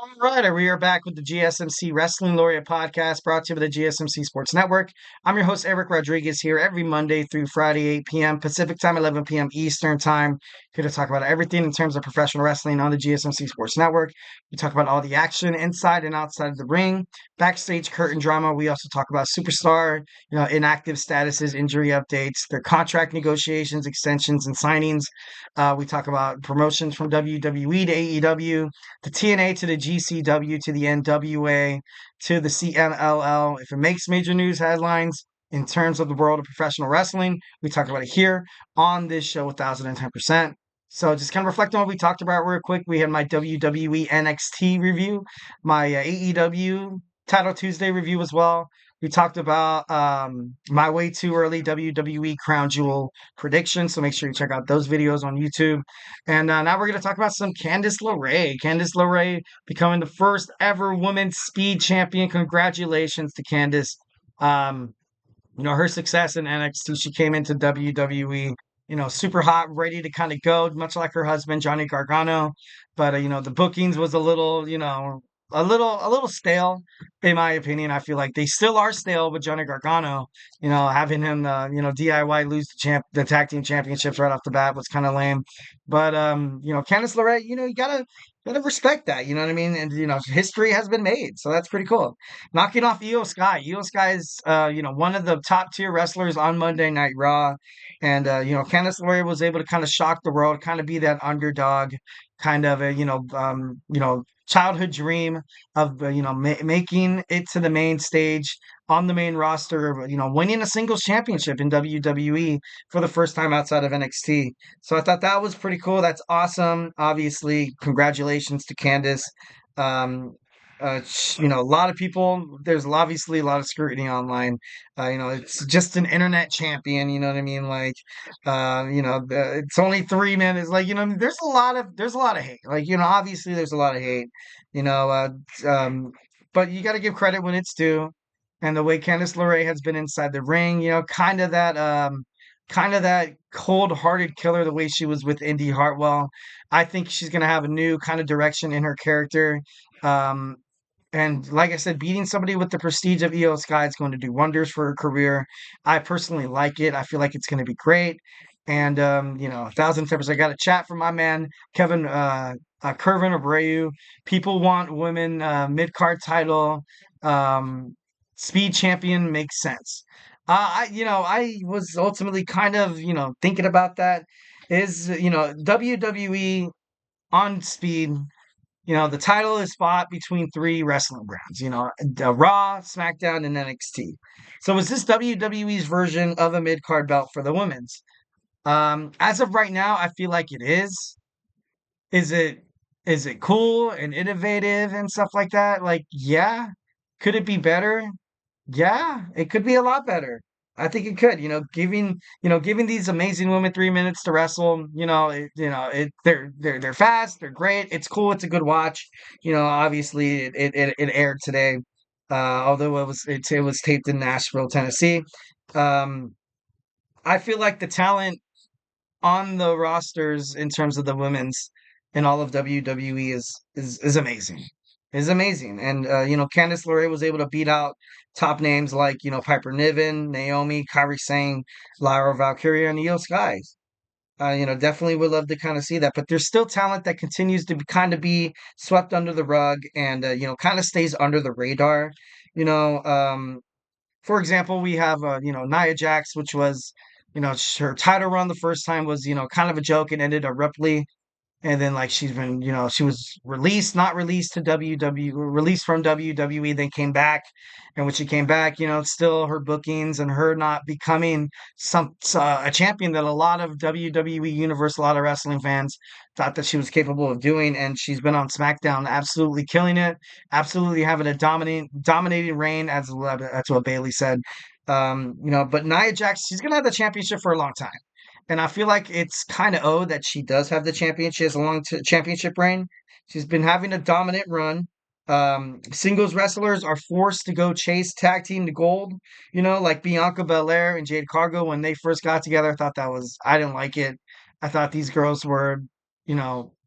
All right, we are back with the GSMC Wrestling Laureate podcast brought to you by the GSMC Sports Network. I'm your host, Eric Rodriguez, here every Monday through Friday, 8 p.m. Pacific time, 11 p.m. Eastern time. Here to talk about everything in terms of professional wrestling on the GSMC Sports Network. We talk about all the action inside and outside of the ring, backstage curtain drama. We also talk about superstar, inactive statuses, injury updates, their contract negotiations, extensions, and signings. We talk about promotions from WWE to AEW, the TNA to the GCW to the NWA to the CMLL. If it makes major news headlines in terms of the world of professional wrestling, we talk about it here on this show 1010%. So just kind of reflect on what we talked about real quick. We had my WWE NXT review, my AEW Title Tuesday review as well. We talked about my way too early WWE Crown Jewel prediction. So make sure you check out those videos on YouTube. And now we're going to talk about some Candice LeRae. Candice LeRae becoming the first ever women's speed champion. Congratulations to Candice. Um, her success in NXT, she came into WWE, super hot, ready to kind of go, much like her husband, Johnny Gargano. But, the bookings was a little, a little stale, in my opinion. I feel like they still are stale with Johnny Gargano. Having him, DIY lose the tag team championships right off the bat was kind of lame. But, Candice LeRae, you gotta respect that. You know what I mean? And history has been made, so that's pretty cool. Knocking off Io Sky. Io Sky is, one of the top tier wrestlers on Monday Night Raw, and Candice LeRae was able to kind of shock the world, kind of be that underdog, kind of a childhood dream of making it to the main stage on the main roster, winning a singles championship in WWE for the first time outside of NXT. So I thought that was pretty cool. That's awesome. Obviously, congratulations to Candice. Um, a lot of people. There's obviously a lot of scrutiny online. It's just an internet champion. You know what I mean? Like, it's only 3 minutes. Like, there's a lot of hate. Like, obviously there's a lot of hate. You know, but you got to give credit when it's due. And the way Candice LeRae has been inside the ring, kind of that cold-hearted killer, the way she was with Indy Hartwell. I think she's gonna have a new kind of direction in her character. Um, and like I said, beating somebody with the prestige of Io Sky is going to do wonders for her career. I personally like it. I feel like it's going to be great. And 1,000%. I got a chat from my man Kevin Kervin Abreu. People want women mid card title. Um, Speed champion makes sense. I was ultimately kind of thinking about that. Is WWE on Speed, the title is fought between three wrestling brands, Raw, SmackDown, and NXT. So is this WWE's version of a mid-card belt for the women's? As of right now, I feel like it is. Is it cool and innovative and stuff like that? Like, yeah. Could it be better? Yeah, it could be a lot better. I think it could, giving these amazing women 3 minutes to wrestle, they're fast, they're great, it's cool, it's a good watch. Obviously it aired today, although it was taped in Nashville, Tennessee. Um, I feel like the talent on the rosters in terms of the women's in all of WWE is amazing. Is amazing. And Candice LeRae was able to beat out top names like, Piper Niven, Naomi, Kairi Sane, Lyra Valkyria, and Io Sky. Definitely would love to kind of see that. But there's still talent that continues to kind of be swept under the rug and kind of stays under the radar. You know, um, for example, we have Nia Jax, which was her title run the first time was kind of a joke and ended abruptly. And then like she's been, she was released, not released to released from WWE, then came back. And when she came back, still her bookings and her not becoming a champion that a lot of WWE Universe, a lot of wrestling fans thought that she was capable of doing. And she's been on SmackDown, absolutely killing it, absolutely having a dominating reign, as that's what Bailey said. But Nia Jax, she's gonna have the championship for a long time. And I feel like it's kind of owed that she does have the championship. She has a long championship reign. She's been having a dominant run. Singles wrestlers are forced to go chase tag team to gold, like Bianca Belair and Jade Cargo when they first got together. I didn't like it. I thought these girls were,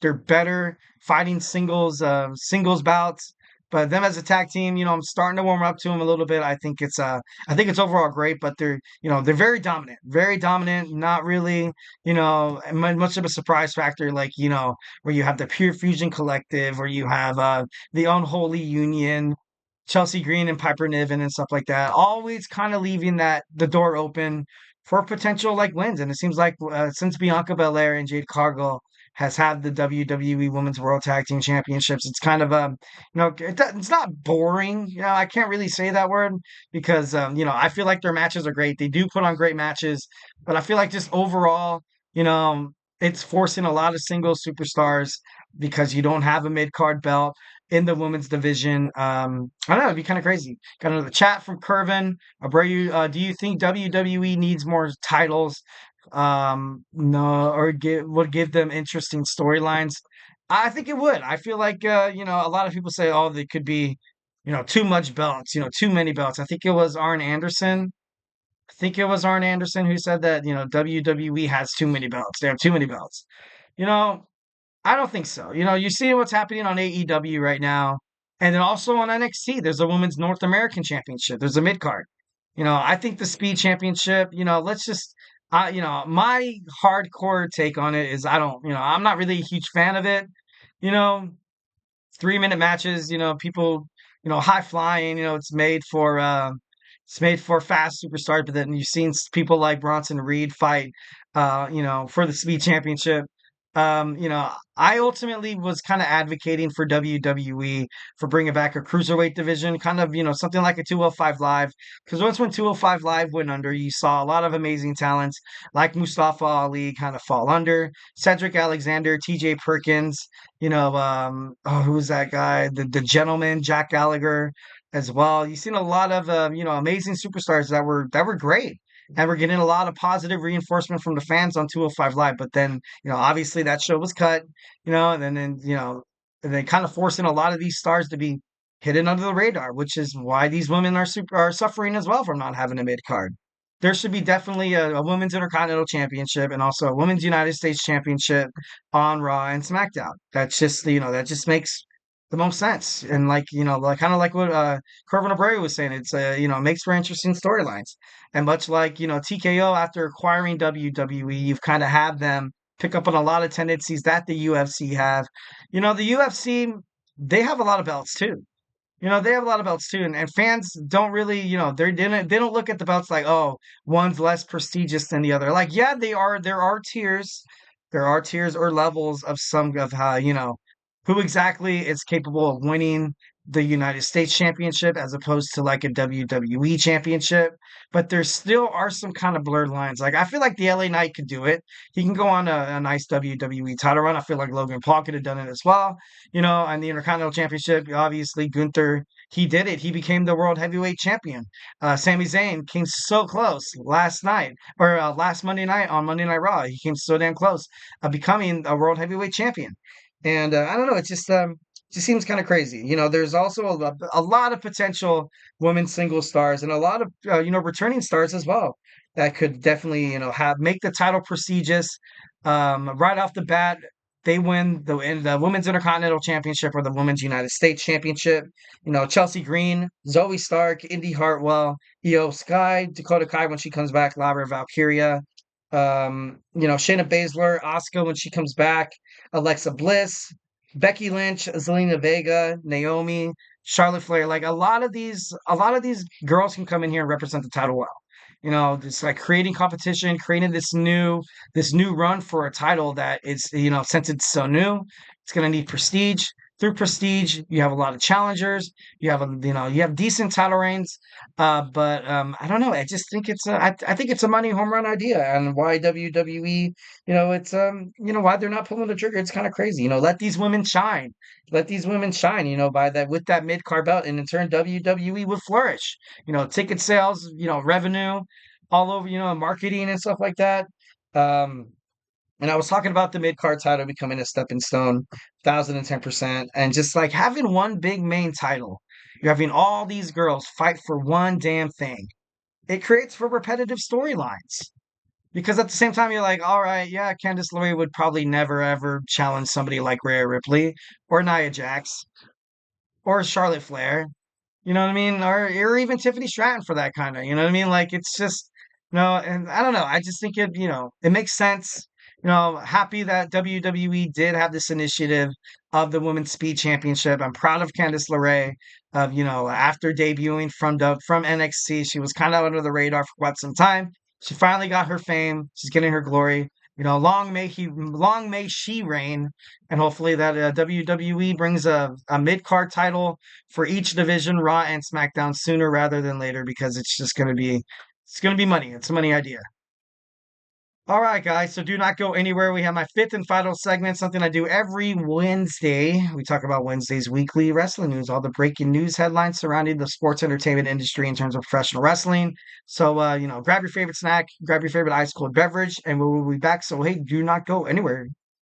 They're better fighting singles bouts. But them as a tag team, I'm starting to warm up to them a little bit. I think it's overall great, but they're very dominant, very dominant. Not really, much of a surprise factor, like where you have the Pure Fusion Collective, or you have the Unholy Union, Chelsea Green and Piper Niven and stuff like that. Always kind of leaving the door open for potential like wins. And it seems like since Bianca Belair and Jade Cargill has had the WWE Women's World Tag Team Championships, it's kind of it's not boring. I can't really say that word because I feel like their matches are great. They do put on great matches, but I feel like just overall, it's forcing a lot of single superstars because you don't have a mid card belt in the women's division. I don't know, it'd be kind of crazy. Got another chat from Curvin. Abreu, do you think WWE needs more titles? No, or would give them interesting storylines? I think it would. I feel like a lot of people say, oh, they could be, too much belts, too many belts. I think it was Arn Anderson. I think it was Arn Anderson who said that, WWE has too many belts. They have too many belts. You know, I don't think so. You see what's happening on AEW right now, and then also on NXT. There's a Women's North American Championship. There's a mid card. I think the Speed Championship. Let's just. My hardcore take on it is I don't. I'm not really a huge fan of it. You know, 3 minute matches. People. High flying. It's made for fast superstars. But then you've seen people like Bronson Reed fight. For the Speed Championship. I ultimately was kind of advocating for WWE for bringing back a cruiserweight division, kind of, something like a 205 Live. Because once when 205 Live went under, you saw a lot of amazing talents like Mustafa Ali kind of fall under, Cedric Alexander, TJ Perkins, who's that guy? The gentleman, Jack Gallagher as well. You've seen a lot of, amazing superstars that were great. And we're getting a lot of positive reinforcement from the fans on 205 Live. But then, obviously that show was cut, and then kind of forcing a lot of these stars to be hidden under the radar, which is why these women are suffering as well from not having a mid card. There should be definitely a women's Intercontinental Championship and also a women's United States Championship on Raw and SmackDown. That just makes the most sense. And like kind of like what Corbin Abreu was saying, it's makes for interesting storylines. And much like TKO after acquiring WWE, you've kind of had them pick up on a lot of tendencies that the UFC have. The UFC, they have a lot of belts too. They have a lot of belts too, and fans don't really, they don't look at the belts like, oh, one's less prestigious than the other. Like, yeah, there are tiers or levels of some of how, who exactly is capable of winning the United States Championship as opposed to like a WWE Championship. But there still are some kind of blurred lines. Like, I feel like the LA Knight could do it. He can go on a nice WWE title run. I feel like Logan Paul could have done it as well. And the Intercontinental Championship, obviously, Gunther, he did it. He became the World Heavyweight Champion. Sami Zayn came so close last night, or last Monday night on Monday Night Raw. He came so damn close of becoming a World Heavyweight Champion. And I don't know, it just seems kind of crazy. There's also a lot of potential women's single stars and a lot of returning stars as well that could definitely have make the title prestigious. Right off the bat, they win the women's Intercontinental Championship or the women's United States Championship. Chelsea Green, Zoe Stark, Indy Hartwell, Io Sky, Dakota Kai when she comes back, Lara Valkyria. Shayna Baszler, Asuka when she comes back, Alexa Bliss, Becky Lynch, Zelina Vega, Naomi, Charlotte Flair. Like a lot of these girls can come in here and represent the title well. Just like creating competition, creating this new run for a title that is, since it's so new, it's gonna need prestige. Through prestige, you have a lot of challengers. You have decent title reigns. But I don't know. I just think I think it's a money home run idea, and why WWE, it's why they're not pulling the trigger. It's kind of crazy. Let these women shine. Let these women shine. By that with that mid card belt, and in turn WWE would flourish. Ticket sales, revenue, all over. Marketing and stuff like that. Um, and I was talking about the mid card title becoming a stepping stone, 1,010%, and just like having one big main title. You're having all these girls fight for one damn thing. It creates for repetitive storylines. Because at the same time, you're like, all right, yeah, Candice LeRae would probably never ever challenge somebody like Rhea Ripley or Nia Jax or Charlotte Flair. You know what I mean? Or even Tiffany Stratton for that kind of, you know what I mean? Like it's just, and I don't know. I just think it makes sense. Happy that WWE did have this initiative of the Women's Speed Championship. I'm proud of Candice LeRae of, after debuting from NXT, she was kind of under the radar for quite some time. She finally got her fame. She's getting her glory. Long may she reign, and hopefully that WWE brings a mid card title for each division, Raw and SmackDown, sooner rather than later, because it's gonna be money. It's a money idea. All right, guys. So do not go anywhere. We have my fifth and final segment, something I do every Wednesday. We talk about Wednesday's weekly wrestling news, all the breaking news headlines surrounding the sports entertainment industry in terms of professional wrestling. So, grab your favorite snack, grab your favorite ice cold beverage, and we will be back. So, hey, do not go anywhere.